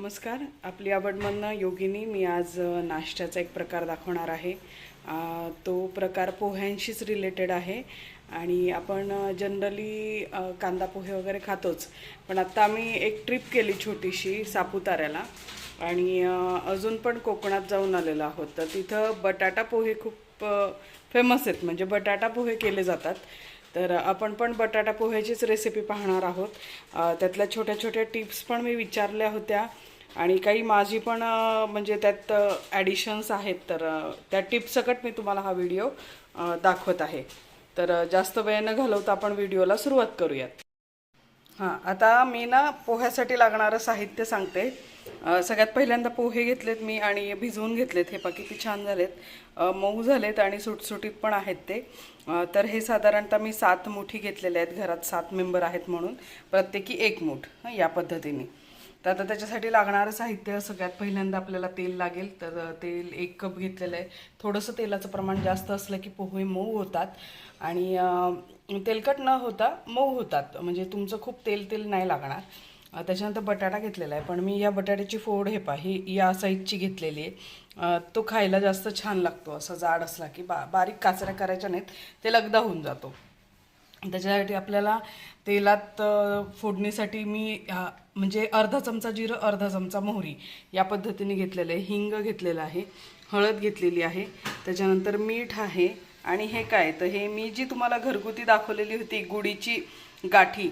नमस्कार. आपली आवडमधनं योगिनी. मी आज नाश्त्याचा एक प्रकार दाखवणार आहे. तो प्रकार पोह्यांशीच रिलेटेड आहे आणि आपण जनरली कांदा पोहे वगैरे खातोच, पण आत्ता आम्ही एक ट्रिप केली छोटीशी सापुताऱ्याला आणि अजून पण कोकणात जाऊन आलेलो आहोत. तर तिथं बटाटा पोहे खूप फेमस आहेत, म्हणजे बटाटा पोहे केले जातात. तर आपण पण बटाटा पोह्याचीच रेसिपी पाहणार आहोत. त्यातल्या छोट्या छोट्या टिप्स पण मी विचारल्या होत्या आणि काही माझी पण म्हणजे त्यात ॲडिशन्स आहेत. तर त्या टिप्स सकट मी तुम्हाला हा व्हिडिओ दाखवत आहे. तर जास्त वेळ न घालवता आपण व्हिडिओला सुरुवात करूयात. हां, आता मी ना पोह्यासाठी लागणारं साहित्य सांगते. सगळ्यात पहिल्यांदा पोहे घेतलेत मी आणि भिजवून घेतलेत. हे पहा किती छान झालेत, मऊ झालेत आणि सुटसुटीत पण आहेत ते. तर हे साधारणतः मी 7 मुठी घेतलेले आहेत. घरात 7 मेंबर आहेत म्हणून प्रत्येकी 1 मूठ या पद्धतीने. तर आता त्याच्यासाठी लागणारं साहित्य सगळ्यात पहिल्यांदा आपल्याला तेल लागेल. तर तेल 1 कप घेतलेलं आहे. थोडंसं तेलाचं प्रमाण जास्त असलं की पोहे मऊ होतात आणि तेलकट न होता मऊ होतात, म्हणजे तुमचं खूप तेल तेल नाही लागणार. त्याच्यानंतर बटाटा घेतलेला आहे, पण मी या बटाट्याची फोड हे पहा ही या साईजची घेतलेली आहे. तो खायला जास्त छान लागतो. असा जाड असला की बारीक काचऱ्या करायच्या नाहीत, ते लगदा होऊन जातो. त्याच्यासाठी आपल्याला तेलात फोडणीसाठी मी म्हणजे अर्धा चमचा जिरं, अर्धा चमचा मोहरी या पद्धतीने घेतलेलं आहे. हिंग घेतलेलं आहे, हळद घेतलेली आहे, त्याच्यानंतर मीठ आहे. आणि हे काय, तर हे मी जी तुम्हाला घरगुती दाखवलेली होती गुडीची गाठी,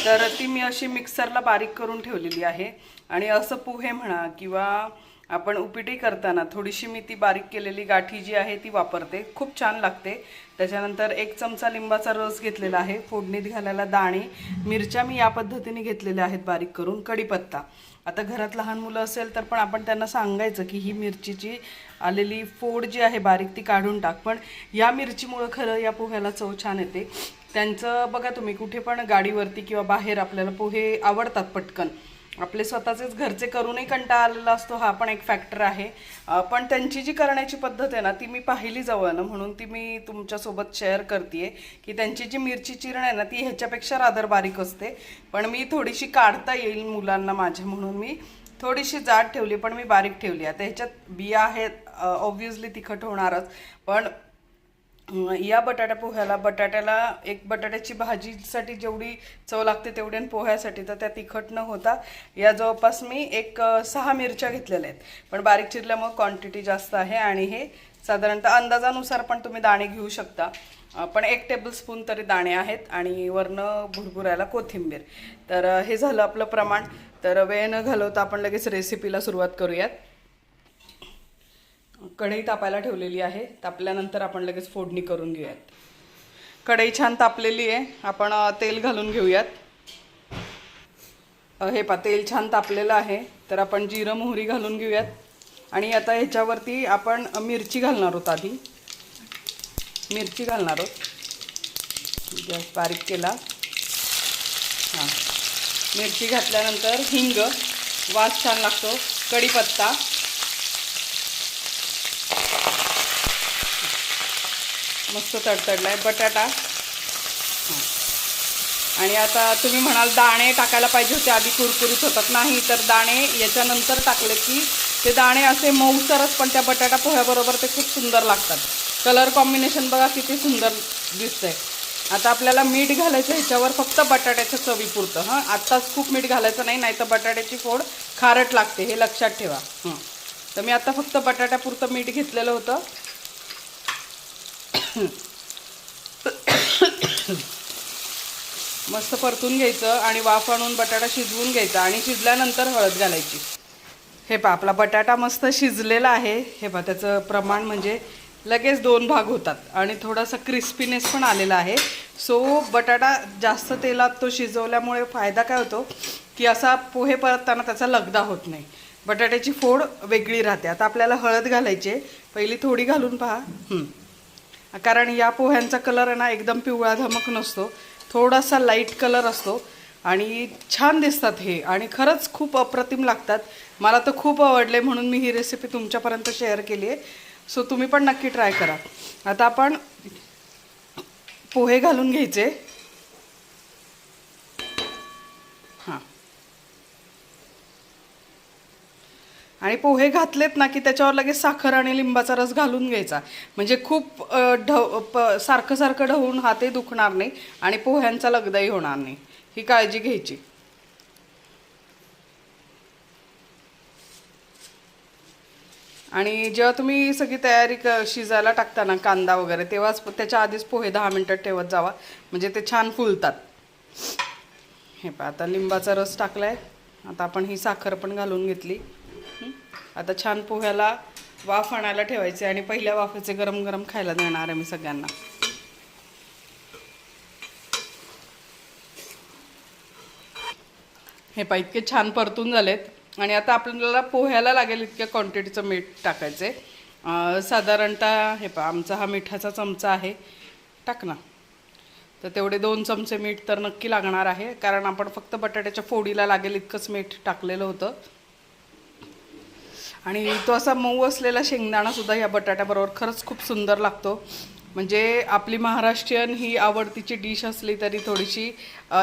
तर ती मी अशी मिक्सरला बारीक करून ठेवलेली आहे. आणि असं पोहे म्हणा किंवा आपण उपिटी करताना थोडीशी मी ती बारीक केलेली गाठी जी आहे ती वापरते, खूप छान लागते. त्याच्यानंतर 1 चमचा लिंबाचा रस घेतलेला आहे. फोडणीत घालायला दाणे, मिरच्या मी या पद्धतीने घेतलेल्या आहेत बारीक करून, कढीपत्ता. आता घरात लहान मुलं असेल तर पण आपण त्यांना सांगायचं की ही मिरचीची आलेली फोड जी आहे बारीक ती काढून टाक, पण या मिरचीमुळं खरं या पोह्याला चव छान येते. त्यांचं बघा तुम्ही कुठे पण गाडीवरती किंवा बाहेर आपल्याला पोहे आवडतात पटकन, आपले स्वतःचेच घरचे करूनही कंटाळा आलेला असतो, हा पण एक फॅक्टर आहे. पण त्यांची जी करण्याची पद्धत आहे ना ती मी पाहिली जवळनं, म्हणून ती मी तुमच्यासोबत शेअर करते की त्यांची जी मिरची चिरण आहे ना ती ह्याच्यापेक्षा रादर बारीक असते. पण मी थोडीशी काढता येईल मुलांना माझ्या म्हणून मी थोडीशी जाड ठेवली, पण मी बारीक ठेवली. आता ह्याच्यात बिया आहेत, ऑब्व्हियसली तिखट होणारच, पण या बटाटा पोह्याला बटाट्याला एक बटाट्याची भाजीसाठी जेवढी चव लागते तेवढी पोह्यासाठी तर त्या तिखट न होता या जवळपास मी 6 मिरच्या घेतलेल्या आहेत, पण बारीक चिरल्यामुळे क्वांटिटी जास्त आहे. आणि हे साधारणतः अंदाजानुसार पण तुम्ही दाणे घेऊ शकता, पण 1 टेबलस्पून तरी दाणे आहेत आणि वरनं भुरभुरायला कोथिंबीर. तर हे झालं आपलं प्रमाण. तर वेळ न घालवता आपण लगेच रेसिपीला सुरुवात करूयात. कढई तापायला ठेवलेली आहे. तापल्यानंतर आपण लगेच फोडणी करून घेऊयात. कढई छान तापलेली आहे, आपण तेल घालून घेऊयात. हे पहा तेल छान तापलेलं आहे, तर आपण जिरं मोहरी घालून घेऊयात. आणि आता ह्याच्यावरती आपण मिरची घालणार आहोत. आधी मिरची घालणार आहोत, गॅस बारीक केला. हां, मिरची घातल्यानंतर हिंग, वास छान लागतो, कढीपत्ता, मस्त तडतडलाय बटाटा. आणि आता तुम्ही म्हणाल दाणे टाकायला पाहिजे होते आधी, कुरकुरीत होतात. नाही, तर दाणे याच्यानंतर टाकले की ते दाणे असे मऊसरच, पण त्या बटाटा पोह्याबरोबर ते खूप सुंदर लागतात. कलर कॉम्बिनेशन बघा किती सुंदर दिसतंय. आता आपल्याला मीठ घालायचं ह्याच्यावर फक्त बटाट्याच्या चवीपुरतं. हां, आत्ताच खूप मीठ घालायचं नाही, नाही तर बटाट्याची फोड खारट लागते, हे लक्षात ठेवा. तर मी आता फक्त बटाट्यापुरतं मीठ घेतलेलं होतं. मस्त परतून घ्यायचं आणि वाफ आणून बटाटा शिजवून घ्यायचा आणि शिजल्यानंतर हळद घालायची. हे पहा आपला बटाटा मस्त शिजलेला आहे. हे पहा त्याचं प्रमाण म्हणजे लगेच 2 भाग होतात आणि थोडासा क्रिस्पीनेस पण आलेला आहे. सो बटाटा जास्त तेलात तो शिजवल्यामुळे फायदा काय होतो की असा पोहे परतताना त्याचा लगदा होत नाही, बटाट्याची फोड वेगळी राहते. आता आपल्याला हळद घालायची आहे, पहिली थोडी घालून पहा. कारण या पोह्यांचा कलर आहे ना एकदम पिवळा धमक नसतो, थोडासा लाईट कलर असतो आणि छान दिसतात हे, आणि खरंच खूप अप्रतिम लागतात. मला तर खूप आवडले म्हणून मी ही रेसिपी तुमच्यापर्यंत शेअर केली आहे. सो तुम्ही पण नक्की ट्राय करा. आता आपण पोहे घालून घ्यायचे. हां, आणि पोहे घातलेत ना की त्याच्यावर लगेच साखर आणि लिंबाचा रस घालून घ्यायचा, म्हणजे खूप सारखं सारखं ढवून हातही दुखणार नाही आणि पोह्यांचा लगदाही होणार नाही, ही काळजी घ्यायची. आणि जेव्हा तुम्ही सगळी तयारी शिजायला टाकता ना कांदा वगैरे, तेव्हाच त्याच्या आधीच पोहे 10 मिनिटं ठेवत जावा, म्हणजे ते छान फुलतात. हे पहा, आता लिंबाचा रस टाकलाय, आता आपण ही साखर पण घालून घेतली. आता छान पोह्याला वाफ आणायला ठेवायचे आणि पहिल्या वाफेचे गरम गरम खायला देणार आहे मी सगळ्यांना. हे पहा, इतके छान परतून झालेत आणि आता आपल्याला पोह्याला लागेल इतक्या क्वांटिटीचं मीठ टाकायचं आहे. साधारणतः हे पहा, आमचा हा मिठाचा चमचा आहे, टाक ना. तर तेवढे 2 चमचे मीठ तर नक्की लागणार आहे, कारण आपण फक्त बटाट्याच्या फोडीला लागेल इतकंच मीठ टाकलेलं होतं. आणि तो असा मऊ असलेला शेंगदाणासुद्धा या बटाट्याबरोबर खरंच खूप सुंदर लागतो. म्हणजे आपली महाराष्ट्रीयन ही आवडतीची डिश असली तरी थोडीशी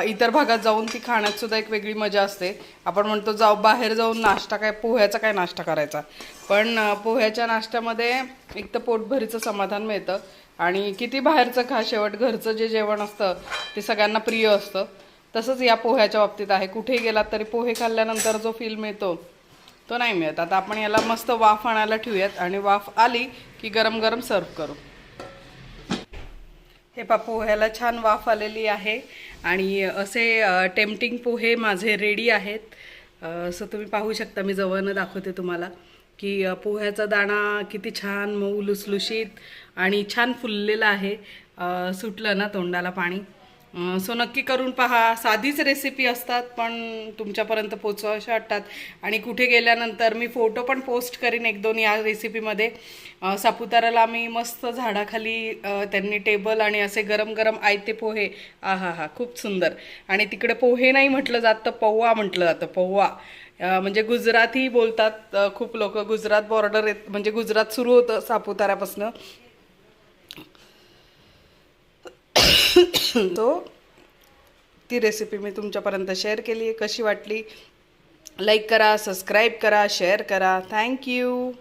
इतर भागात जाऊन ती खाण्यातसुद्धा एक वेगळी मजा असते. आपण म्हणतो बाहेर जाऊन नाश्ता काय, पोह्याचा काय नाश्ता करायचा, पण पोह्याच्या नाश्त्यामध्ये एक तर पोटभरीचं समाधान मिळतं आणि किती बाहेरचं खा, शेवट घरचं जे जेवण असतं ते सगळ्यांना प्रिय असतं. तसंच या पोह्याच्या बाबतीत आहे. कुठेही गेलात तरी पोहे खाल्ल्यानंतर जो फील मिळतो तो नाही मिळत. आता आपण याला मस्त वाफ आणायला ठेवूयात आणि वाफ आली की गरम गरम सर्व करू. हे पहा, पोह्याला छान वाफ आलेली आहे आणि असे टेम्पटिंग पोहे माझे रेडी आहेत. असं तुम्ही पाहू शकता, मी जवळनं दाखवते तुम्हाला की पोह्याचा दाणा किती छान मऊ लुसलुशीत आणि छान फुललेला आहे. सुटलं ना तोंडाला पाणी. सो नक्की करून पहा. साधीच रेसिपी असतात पण तुमच्यापर्यंत पोचवाव्याशा वाटतात. आणि कुठे गेल्यानंतर मी फोटो पण पोस्ट करीन 1-2 या रेसिपीमध्ये. सापुताराला आम्ही मस्त झाडाखाली त्यांनी टेबल आणि असे गरम गरम आयते पोहे, आहा हा खूप सुंदर. आणि तिकडे पोहे नाही म्हटलं जात तर पौवा म्हटलं जातं. पौवा म्हणजे गुजराती बोलतात खूप लोक. गुजरात बॉर्डर येत, म्हणजे गुजरात सुरू होतं सापुताऱ्यापासनं. तो ती रेसिपी मी तुमच्यापर्यंत शेअर केली. कशी वाटली लाईक करा, सबस्क्राईब करा, शेअर करा. थँक्यू.